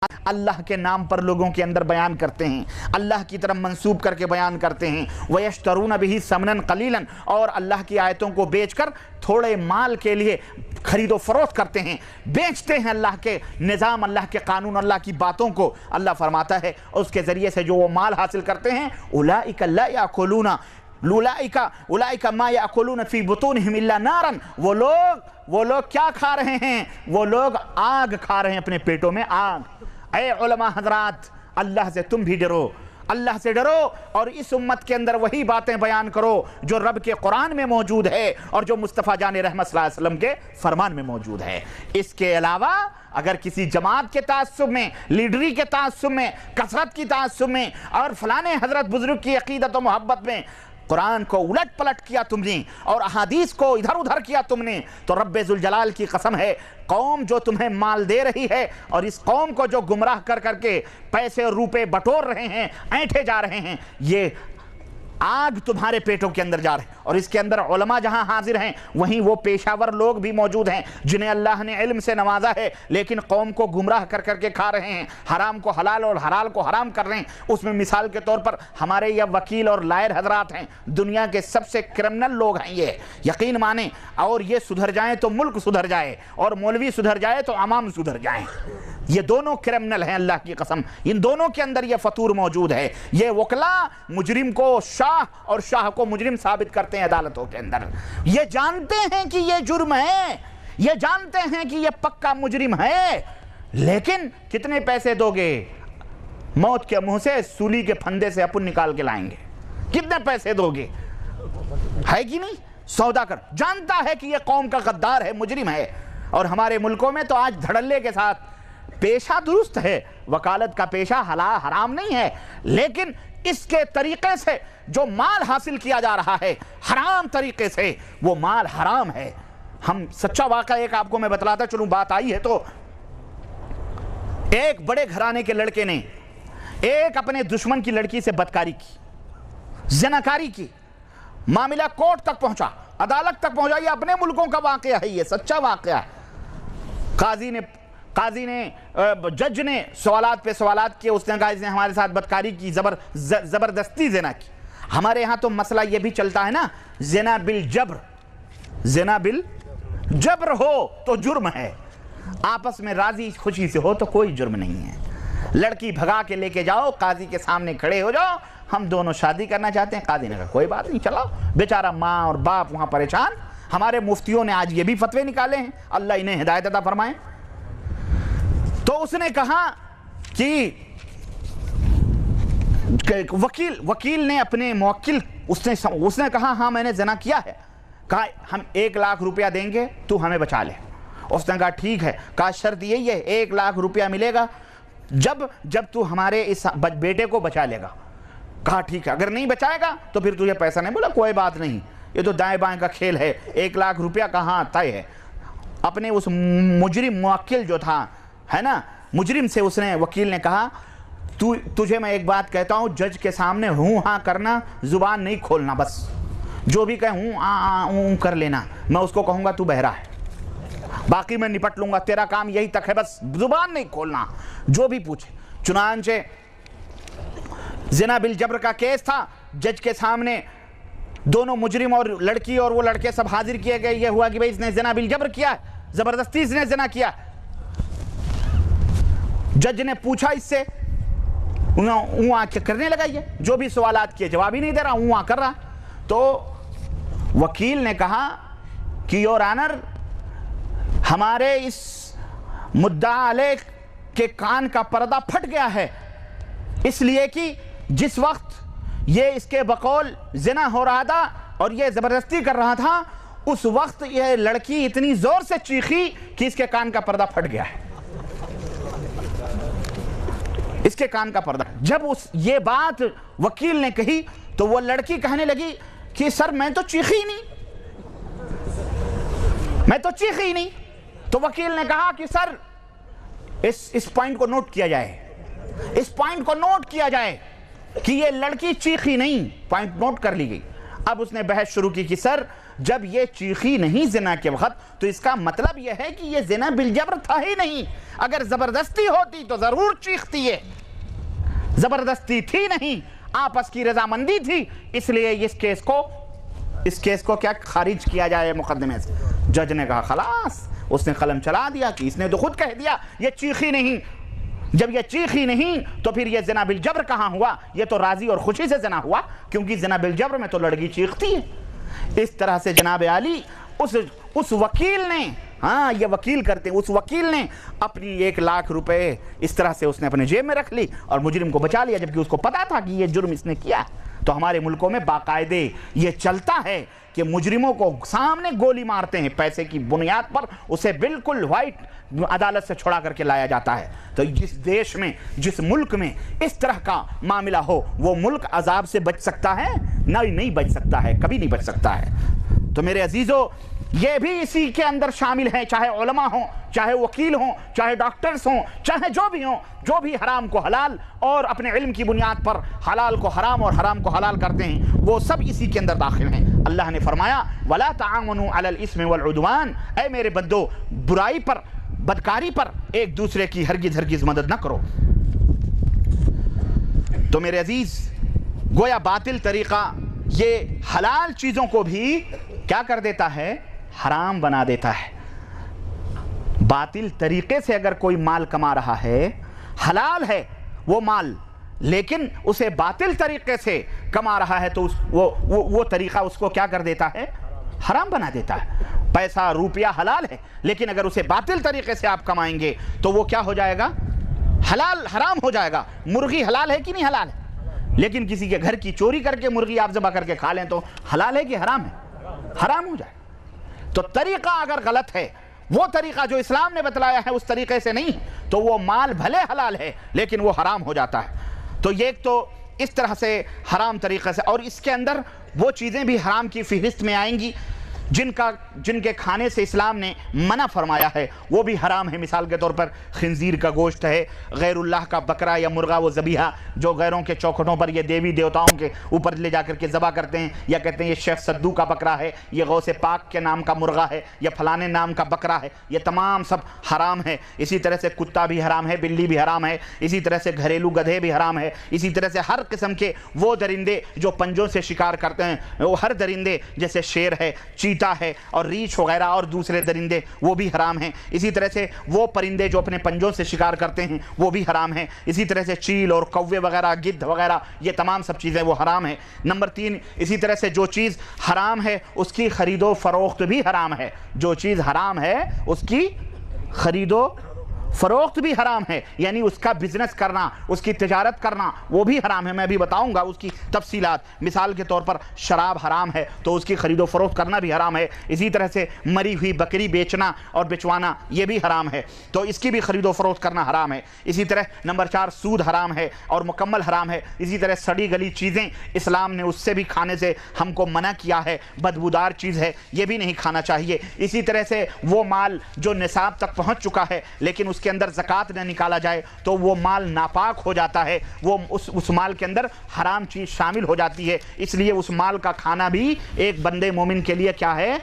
اللہ کے نام پر لوگوں کے اندر بیان کرتے ہیں، اللہ کی طرف منسوب کر کے بیان کرتے ہیں، وَيَشْتَرُونَ بِهِ ثَمَنًا قَلِيلًا، اور اللہ کی آیتوں کو بیچ کر تھوڑے مال کے لیے خرید و فروخت کرتے ہیں، بیچتے ہیں اللہ کے نظام، اللہ کے قانون، اللہ کی باتوں کو۔ اللہ فرماتا ہے اس کے ذریعے سے جو وہ مال حاصل کرتے ہیں، اولئک لا یاکلون اولئک ما یاکلون فی بطونہم الا نارا، وہ لوگ کیا کھا رہے ہیں؟ وہ لوگ آگ کھا رہے ہیں اپنے پیٹوں میں، آگ۔ اے علماء حضرات، اللہ سے تم بھی ڈرو، اللہ سے ڈرو، اور اس امت کے اندر وہی باتیں بیان کرو جو رب کے قرآن میں موجود ہے اور جو مصطفیٰ جان رحمت صلی اللہ علیہ وسلم کے فرمان میں موجود ہے۔ اس کے علاوہ اگر کسی جماعت کے تعصب میں، لیڈری کے تعصب میں، کثرت کی تعصب میں، اور فلانے حضرت بزرگ کی عقیدت و محبت میں قرآن کو الٹ پلٹ کیا تم نے اور احادیث کو ادھر ادھر کیا تم نے، تو رب ذوالجلال کی قسم ہے، قوم جو تمہیں مال دے رہی ہے اور اس قوم کو جو گمراہ کر کر کے پیسے اور روپے بٹور رہے ہیں، اینٹھے جا رہے ہیں، یہ آگ تمہارے پیٹوں کے اندر جا رہے ہیں۔ اور اس کے اندر علماء جہاں حاضر ہیں وہیں وہ پیشاور لوگ بھی موجود ہیں جنہیں اللہ نے علم سے نوازا ہے، لیکن قوم کو گمراہ کر کر کے کھا رہے ہیں، حرام کو حلال اور حلال کو حرام کر رہے ہیں۔ اس میں مثال کے طور پر ہمارے یہ وکیل اور لائر حضرات ہیں، دنیا کے سب سے کرمنل لوگ ہیں یہ، یقین مانیں، اور یہ سدھر جائیں تو ملک سدھر جائے، اور مولوی سدھر جائے تو عوام سدھر جائیں۔ یہ دونوں کرمنل ہیں، اللہ کی قسم، ان دونوں کے اندر یہ فطور موجود ہے۔ یہ وکلا مجرم کو شاہ اور شاہ کو مجرم ثابت کرتے ہیں عدالتوں کے اندر۔ یہ جانتے ہیں کہ یہ جرم ہے، یہ جانتے ہیں کہ یہ پکا مجرم ہے، لیکن کتنے پیسے دو گے؟ موت کے منہ سے سولی کے پھندے سے اپن نکال کے لائیں گے، کتنے پیسے دو گے؟ ہے کہ نہیں؟ سودا کر، جانتا ہے کہ یہ قوم کا غدار ہے، مجرم ہے۔ اور ہمارے ملکوں میں تو آج دھڑلے کے ساتھ پیشہ درست ہے، وکالت کا پیشہ حلال حرام نہیں ہے، لیکن اس کے طریقے سے جو مال حاصل کیا جا رہا ہے حرام طریقے سے، وہ مال حرام ہے۔ ہم سچا واقعہ ایک آپ کو میں بتلاتا چلوں، بات آئی ہے تو، ایک بڑے گھرانے کے لڑکے نے ایک اپنے دشمن کی لڑکی سے بدکاری کی، زناکاری کی، معاملہ کورٹ تک پہنچا، عدالت تک پہنچا۔ یہ اپنے ملکوں کا واقعہ ہے، یہ سچا واقعہ ہے۔ قاضی نے جج نے سوالات پہ سوالات کیے، اس نے کہا اس نے ہمارے ساتھ بدکاری کی، زبردستی زنا کی۔ ہمارے ہاں تو مسئلہ یہ بھی چلتا ہے نا، زنا بالجبر، زنا بالجبر ہو تو جرم ہے، آپس میں راضی خوشی سے ہو تو کوئی جرم نہیں ہے۔ لڑکی بھگا کے لے کے جاؤ، قاضی کے سامنے کھڑے ہو جاؤ، ہم دونوں شادی کرنا چاہتے ہیں۔ قاضی نے کہا کوئی بات نہیں، چلاؤ۔ بیچارہ ماں اور باپ وہاں پریشان۔ ہمارے مفتیوں نے آج یہ بھی فتوے نکالے ہیں، اللہ انہیں ہدایت عطا فرمائے۔ تو اس نے کہا کہ وکیل نے اپنے موکل، اس نے کہا ہاں میں نے زنا کیا ہے۔ کہا ہم 1 لاکھ روپیہ دیں گے، تو ہمیں بچا لے۔ اس نے کہا ٹھیک ہے۔ کہا شرط یہی ہے 1 لاکھ روپیہ ملے گا جب تو ہمارے اس بیٹے کو بچا لے گا۔ کہا ٹھیک ہے، اگر نہیں بچائے گا تو پھر تجھے پیسہ نہیں۔ بولا کوئی بات نہیں، یہ تو دائیں بائیں کا کھیل ہے، 1 لاکھ روپیہ کہاں طے ہے۔ اپنے اس مجرم موکل جو تھا ہے نا، مجرم سے اس نے وکیل نے کہا تجھے میں ایک بات کہتا ہوں، جج کے سامنے ہوں ہاں کرنا، زبان نہیں کھولنا، بس جو بھی کہے ہوں کر لینا، میں اس کو کہوں گا تو بہرا ہے، باقی میں نپٹ لوں گا، تیرا کام یہی تک ہے، بس زبان نہیں کھولنا، جو بھی پوچھے۔ چنانچہ زنا بالجبر کا کیس تھا، جج کے سامنے دونوں مجرم اور لڑکی اور وہ لڑکے سب حاضر کیے گئے۔ یہ ہوا کہ بھئی اس نے زنا بالجبر کیا ہے، زبردستی اس نے زنا کیا۔ جج نے پوچھا اس سے، کرنے لگا، یہ جو بھی سوالات کیے جواب ہی نہیں دے رہا، کر رہا۔ تو وکیل نے کہا کہ یور آنر، ہمارے اس مدعا علیہ کے کان کا پردہ پھٹ گیا ہے، اس لیے کہ جس وقت یہ اس کے بقول زنا ہو رہا تھا اور یہ زبردستی کر رہا تھا، اس وقت یہ لڑکی اتنی زور سے چیخی کہ اس کے کان کا پردہ پھٹ گیا ہے، اس کے کان کا پردہ۔ جب یہ بات وکیل نے کہی تو وہ لڑکی کہنے لگی کہ سر میں تو چیخی ہی نہیں۔ تو وکیل نے کہا کہ سر اس پوائنٹ کو نوٹ کیا جائے، کہ یہ لڑکی چیخی نہیں، پوائنٹ نوٹ کر لی گئی۔ اب اس نے بحث شروع کی کہ سر جب یہ چیخی نہیں زنا کے وقت تو اس کا مطلب یہ ہے کہ یہ زنا بالجبر تھا ہی نہیں. اگر زبردستی ہوتی تو ضرور چیختی ہے. زبردستی تھی نہیں, آپس کی رضامندی تھی, اس لیے اس کیس کو کیا خارج کیا جائے مقدمے سے. جج نے کہا خلاص, اس نے قلم چلا دیا کہ اس نے تو خود کہہ دیا یہ چیخی نہیں. جب یہ چیخی نہیں تو پھر یہ زنا بالجبر کہاں ہوا؟ یہ تو راضی اور خوشی سے زنا ہوا, کیونکہ زنا بالجبر میں تو لڑکی چیختی ہے. اس طرح سے جناب علی اس وکیل نے, ہاں یہ وکیل کرتے ہیں, اس وکیل نے اپنی 1 لاکھ روپے اس طرح سے اس نے اپنے جیب میں رکھ لی اور مجرم کو بچا لیا, جبکہ اس کو پتا تھا کہ یہ جرم اس نے کیا. تو ہمارے ملکوں میں باقاعدے یہ چلتا ہے کہ مجرموں کو سامنے گولی مارتے ہیں, پیسے کی بنیاد پر اسے بالکل وائٹ عدالت سے چھڑا کر کے لایا جاتا ہے. تو جس دیش میں, جس ملک میں اس طرح کا معاملہ ہو, وہ ملک عذاب سے بچ سکتا ہے؟ نہیں بچ سکتا ہے, کبھی نہیں بچ سکتا ہے. تو میرے عزیزو, یہ بھی اسی کے اندر شامل ہیں, چاہے علماء ہوں, چاہے وکیل ہوں, چاہے ڈاکٹرز ہوں, چاہے جو بھی ہوں, جو بھی حرام کو حلال اور اپنے علم کی بنیاد پر حلال کو حرام اور حرام کو حلال کرتے ہیں, وہ سب اسی کے اندر داخل ہیں. اللہ نے فرمایا وَلَا تَعَاوَنُوا عَلَى الْإِثْمِ وَالْعُدْوَانِ, اے میرے بندو برائی پر, بدکاری پر ایک دوسرے کی ہرگز مدد نہ کرو. تو میرے عزیز, گویا باطل طریقہ یہ حلال چیزوں کو بھی کیا کر دیتا ہے؟ حرام بنا دیتا ہے. باطل طریقے سے اگر کوئی مال کما رہا ہے, حلال ہے وہ مال, لیکن اسے باطل طریقے سے کما رہا ہے, تو وہ طریقہ اس کو کیا کر دیتا ہے؟ حرام بنا دیتا ہے. پیسہ روپیہ حلال ہے, لیکن اگر اسے باطل طریقے سے آپ کمائیں گے تو وہ کیا ہو جائے گا؟ حرام ہو جائے گا. مرغی حلال ہے کہ نہیں حلال ہے؟ لیکن کسی کے گھر کی چوری کر کے مرغی آپ ذبح کر کے کھا لیں تو حلال ہے کہ حرام ہے؟ حرام ہو جائے. تو طریقہ اگر غلط ہے, وہ طریقہ جو اسلام نے بتلایا ہے اس طریقے سے نہیں, تو وہ مال بھلے حلال ہے لیکن وہ حرام ہو جاتا ہے. تو یہ ایک تو اس طرح سے حرام طریقے سے, اور اس کے اندر وہ چیزیں بھی حرام کی فہرست میں آئیں گی جن کے کھانے سے اسلام نے منع فرمایا ہے, وہ بھی حرام ہے. مثال کے طور پر خنزیر کا گوشت ہے, غیر اللہ کا بکرا یا مرغا, وہ ذبیحہ جو غیروں کے چوکھٹوں پر یہ دیوی دیوتاؤں کے اوپر لے جا کر کے ذبح کرتے ہیں, یا کہتے ہیں یہ شیخ سدو کا بکرا ہے, یہ غوث پاک کے نام کا مرغا ہے, یا فلانے نام کا بکرا ہے, یہ تمام سب حرام ہے. اسی طرح سے کتا بھی حرام ہے, بلی بھی حرام ہے, اسی طرح سے گھریلو گدھے بھی حرام ہے, اسی طرح سے ہر قسم کے وہ درندے جو پنجوں سے شکار کرتے ہیں, وہ ہر درندے جیسے شیر ہے, چیتا ہے اور ریچھ وغیرہ اور دوسرے درندے, وہ بھی حرام ہیں. اسی طرح سے وہ پرندے جو اپنے پنجوں سے شکار کرتے ہیں وہ بھی حرام ہیں. اسی طرح سے چیل اور کوے وغیرہ, گدھ وغیرہ, یہ تمام سب چیزیں وہ حرام ہیں. نمبر 3, اسی طرح سے جو چیز حرام ہے اس کی خرید و فروخت بھی حرام ہے. جو چیز حرام ہے اس کی خرید و فروخت بھی حرام ہے, یعنی اس کا بزنس کرنا, اس کی تجارت کرنا, وہ بھی حرام ہے. میں بھی بتاؤں گا اس کی تفصیلات. مثال کے طور پر شراب حرام ہے تو اس کی خرید و فروخت کرنا بھی حرام ہے. اسی طرح سے مری ہوئی بکری بیچنا اور بچوانا یہ بھی حرام ہے, تو اس کی بھی خرید و فروخت کرنا حرام ہے. اسی طرح نمبر 4, سود حرام ہے اور مکمل حرام ہے. اسی طرح سڑی گلی چیزیں اسلام نے اس سے بھی کھانے سے ہم کو منع کیا ہے, بدبودار چیز ہے, یہ بھی نہیں کھانا چاہیے. اسی طرح سے وہ مال جو نصاب تک پہنچ چکا ہے لیکن اس کے اندر زکوٰۃ نہ نکالا جائے تو وہ مال ناپاک ہو جاتا ہے, وہ اس مال کے اندر حرام چیز شامل ہو جاتی ہے. اس لیے اس مال کا کھانا بھی ایک بندے مومن کے لیے کیا ہے؟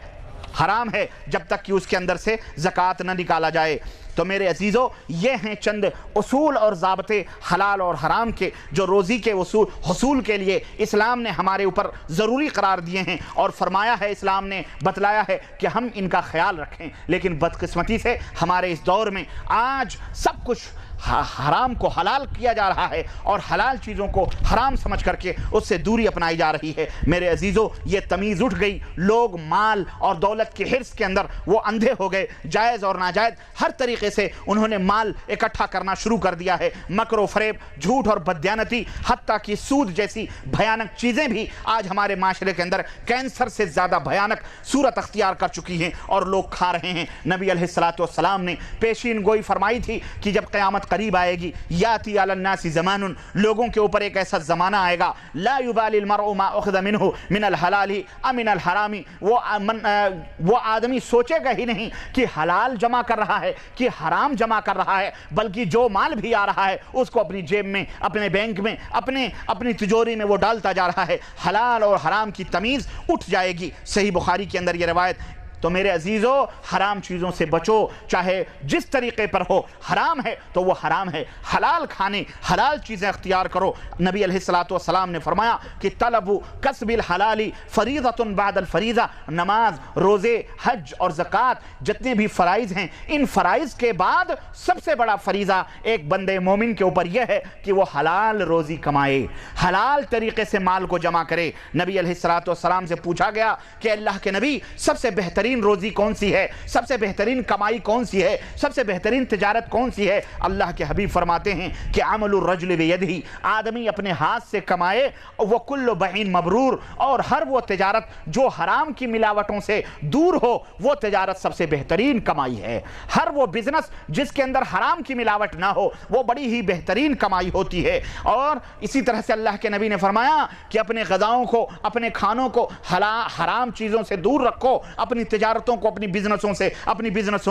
حرام ہے, جب تک کہ اس کے اندر سے زکوٰۃ نہ نکالا جائے. تو میرے عزیزو, یہ ہیں چند اصول اور ضابطے حلال اور حرام کے جو روزی کے حصول کے لیے اسلام نے ہمارے اوپر ضروری قرار دیے ہیں, اور فرمایا ہے, اسلام نے بتلایا ہے کہ ہم ان کا خیال رکھیں. لیکن بدقسمتی سے ہمارے اس دور میں آج سب کچھ حرام کو حلال کیا جا رہا ہے اور حلال چیزوں کو حرام سمجھ کر کے اس سے دوری اپنائی جا رہی ہے. میرے عزیزو, یہ تمیز اٹھ گئی. لوگ مال اور دولت کے حرص کے اندر وہ اندھے ہو گئے. جائز اور ناجائز ہر طریقے سے انہوں نے مال اکٹھا کرنا شروع کر دیا ہے. مکر و فریب, جھوٹ اور بددیانتی, حتیٰ کہ سود جیسی بھیانک چیزیں بھی آج ہمارے معاشرے کے اندر کینسر سے زیادہ بھیانک صورت اختیار کر چکی ہیں اور لوگ کھا رہے ہیں. نبی علیہ الصلوۃ والسلام نے پیشین گوئی فرمائی تھی کہ جب قیامت قیامت قریب آئے گی. یاتی علی الناس زمان, لوگوں کے اوپر ایک ایسا زمانہ آئے گا, لا یبالی المرء ما اخذ منہ من الحلال ام من الحرام, وہ آدمی سوچے گا ہی نہیں کہ حلال جمع کر رہا ہے کہ حرام جمع کر رہا ہے, بلکہ جو مال بھی آ رہا ہے اس کو اپنی جیب میں, اپنے بینک میں, اپنی تجوری میں وہ ڈالتا جا رہا ہے. حلال اور حرام کی تمیز اٹھ جائے گی. صحیح بخاری کے اندر یہ روایت. تو میرے عزیزو, حرام چیزوں سے بچو, چاہے جس طریقے پر ہو. حرام ہے تو وہ حرام ہے, حلال کھانے, حلال چیزیں اختیار کرو. نبی علیہ السلام نے فرمایا کہ طلب کسب الحلال فریضۃ بعد الفریضہ, نماز, روزے, حج اور زکوٰۃ جتنے بھی فرائض ہیں, ان فرائض کے بعد سب سے بڑا فریضہ ایک بندے مومن کے اوپر یہ ہے کہ وہ حلال روزی کمائے, حلال طریقے سے مال کو جمع کرے. نبی علیہ السلام سے پوچھا گیا کہ اللہ کے نبی, سب سے بہترین روزی کون سی ہے, سب سے بہترین کمائی کون سی ہے, سب سے بہترین تجارت کون سی ہے؟ اللہ کے حبیب فرماتے ہیں کہ عمل الرجل بیدہ, آدمی اپنے ہاتھ سے کمائے, وہ کل بہین مبرور, اور ہر وہ تجارت جو حرام کی ملاوٹوں سے دور ہو وہ تجارت سب سے بہترین کمائی ہے. ہر وہ بزنس جس کے اندر حرام کی ملاوٹ نہ ہو وہ بڑی ہی بہترین کمائی ہوتی ہے. اور اسی طرح سے اللہ کے نبی نے فرمایا کہ اپنے غذاؤں کو, اپنے کھانوں کو حرام چیزوں سے دور رکھو, اپنی تجارتوں کو, اپنی بزنسوں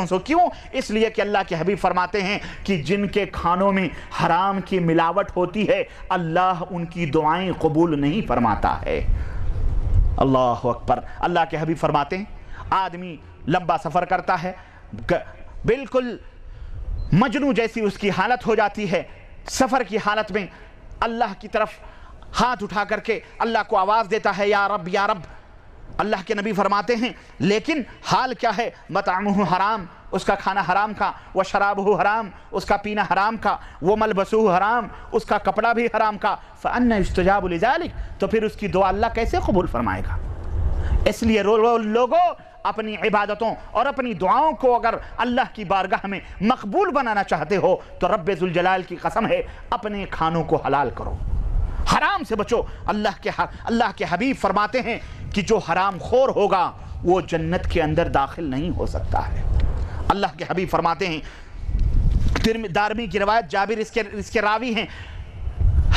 سے. کیوں؟ اس لیے کہ اللہ کے حبیب فرماتے ہیں کہ جن کے کھانوں میں حرام کی ملاوٹ ہوتی ہے اللہ ان کی دعائیں قبول نہیں فرماتا ہے. اللہ اکبر. اللہ کے حبیب فرماتے ہیں آدمی لمبا سفر کرتا ہے, بالکل مجنوں جیسی اس کی حالت ہو جاتی ہے, سفر کی حالت میں اللہ کی طرف ہاتھ اٹھا کر کے اللہ کو آواز دیتا ہے, یا رب یا رب. اللہ کے نبی فرماتے ہیں لیکن حال کیا ہے؟ مطعمہ حرام, اس کا کھانا حرام کا, وشرابہ حرام, اس کا پینا حرام کا, وملبسہ حرام, اس کا کپڑا بھی حرام کا. فأنى يستجاب لذلك, تو پھر اس کی دعا اللہ کیسے قبول فرمائے گا؟ اس لیے لوگوں, اپنی عبادتوں اور اپنی دعاؤں کو اگر اللہ کی بارگاہ میں مقبول بنانا چاہتے ہو تو رب ذوالجلال کی قسم ہے اپنے کھانوں کو حلال کرو, حرام سے بچو. اللہ کے حبیب فرماتے ہیں کہ جو حرام خور ہوگا وہ جنت کے اندر داخل نہیں ہو سکتا ہے. اللہ کے حبیب فرماتے ہیں, دارمی کی روایت, جابر اس کے راوی ہیں,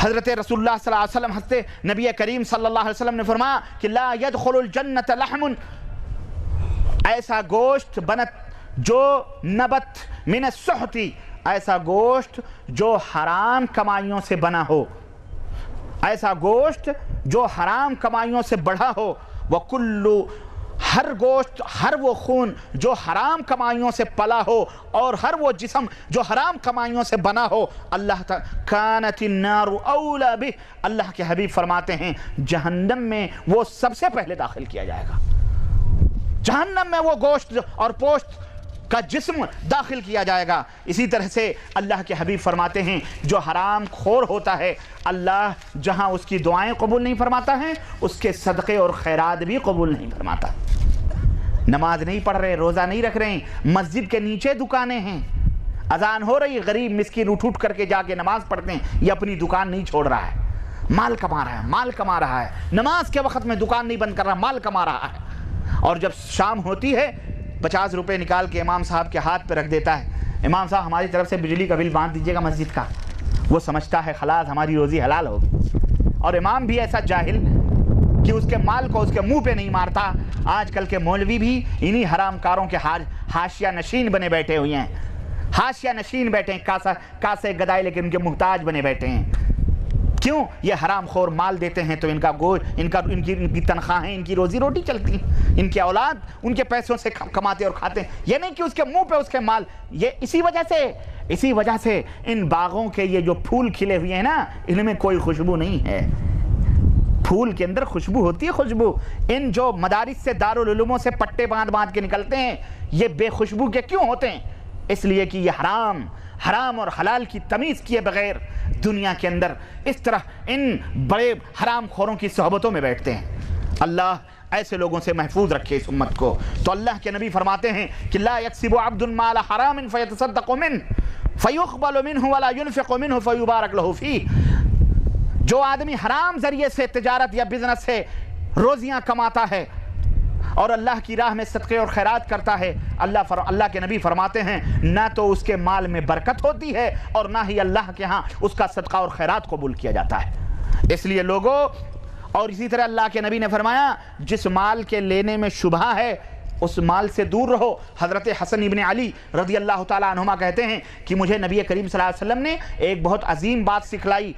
حضرت رسول اللہ صلی اللہ علیہ وسلم حضرت نبی کریم صلی اللہ علیہ وسلم نے فرمایا کہ لا يدخل الجنت لحم, ایسا گوشت بنت جو نبت من السحت, ایسا گوشت جو حرام کمائیوں سے بنا ہو, ایسا گوشت جو حرام کمائیوں سے بڑھا ہو. وَكُلُّ, ہر گوشت, ہر وہ خون جو حرام کمائیوں سے پلا ہو, اور ہر وہ جسم جو حرام کمائیوں سے بنا ہو, اللہ كَانَتِ النَّارُ أَوْلَى بِهِ, اللہ کے حبیب فرماتے ہیں جہنم میں وہ سب سے پہلے داخل کیا جائے گا. جہنم میں وہ گوشت اور پوشت کا جسم داخل کیا جائے گا. اسی طرح سے اللہ کے حبیب فرماتے ہیں جو حرام خور ہوتا ہے اللہ جہاں اس کی دعائیں قبول نہیں فرماتا ہے, اس کے صدقے اور خیرات بھی قبول نہیں فرماتا. نماز نہیں پڑھ رہے, روزہ نہیں رکھ رہے ہیں, مسجد کے نیچے دکانیں ہیں, اذان ہو رہی, غریب مسکین اٹھ کر کے جا کے نماز پڑھتے ہیں, یہ اپنی دکان نہیں چھوڑ رہا ہے, مال کما رہا ہے, نماز کے وقت میں دکان نہیں بند کر رہا, مال کما رہا ہے. اور جب شام ہوتی ہے 50 روپے نکال کے امام صاحب کے ہاتھ پہ رکھ دیتا ہے, امام صاحب ہماری طرف سے بجلی کا بل باندھ دیجیے گا مسجد کا. وہ سمجھتا ہے خلاص ہماری روزی حلال ہوگی. اور امام بھی ایسا جاہل کہ اس کے مال کو اس کے منہ پہ نہیں مارتا. آج کل کے مولوی بھی انہی حرام کاروں کے حاشیہ نشین بنے بیٹھے ہوئے ہیں, حاشیہ نشین بیٹھے ہیں, کاسے گدائے لیکن ان کے محتاج بنے بیٹھے ہیں. کیوں؟ یہ حرام خور مال دیتے ہیں تو ان کا گوشت, ان کی تنخواہیں, ان کی روزی روٹی چلتی ہیں, ان کے اولاد ان کے پیسوں سے کماتے اور کھاتے ہیں. یہ نہیں کہ اس کے منہ پہ اس کے مال. یہ اسی وجہ سے ان باغوں کے یہ جو پھول کھلے ہوئے ہیں نا, ان میں کوئی خوشبو نہیں ہے. پھول کے اندر خوشبو ہوتی ہے, خوشبو. ان جو مدارس سے, دارالعلوموں سے پٹے باندھ کے نکلتے ہیں, یہ بے خوشبو کے کیوں ہوتے ہیں؟ اس لیے کہ یہ حرام اور حلال کی تمیز کیے بغیر دنیا کے اندر اس طرح ان بڑے حرام خوروں کی صحبتوں میں بیٹھتے ہیں. اللہ ایسے لوگوں سے محفوظ رکھے اس امت کو. تو اللہ کے نبی فرماتے ہیں کہ لا یکسب عبد مال حرام فیتصدق منه فیقبل منه ولا ينفق منه فیبارک له فیہ. جو آدمی حرام ذریعے سے تجارت یا بزنس سے روزیاں کماتا ہے, اور اللہ کی راہ میں صدقے اور خیرات کرتا ہے، اللہ کے نبی فرماتے ہیں نہ تو اس کے مال میں برکت ہوتی ہے اور نہ ہی اللہ کے ہاں اس کا صدقہ اور خیرات قبول کیا جاتا ہے۔ اس لیے لوگوں، اور اسی طرح اللہ کے نبی نے فرمایا جس مال کے لینے میں شبہ ہے اس مال سے دور رہو۔ حضرت حسن ابن علی رضی اللہ تعالیٰ عنہما کہتے ہیں کہ مجھے نبی کریم صلی اللہ علیہ وسلم نے ایک بہت عظیم بات سکھلائی۔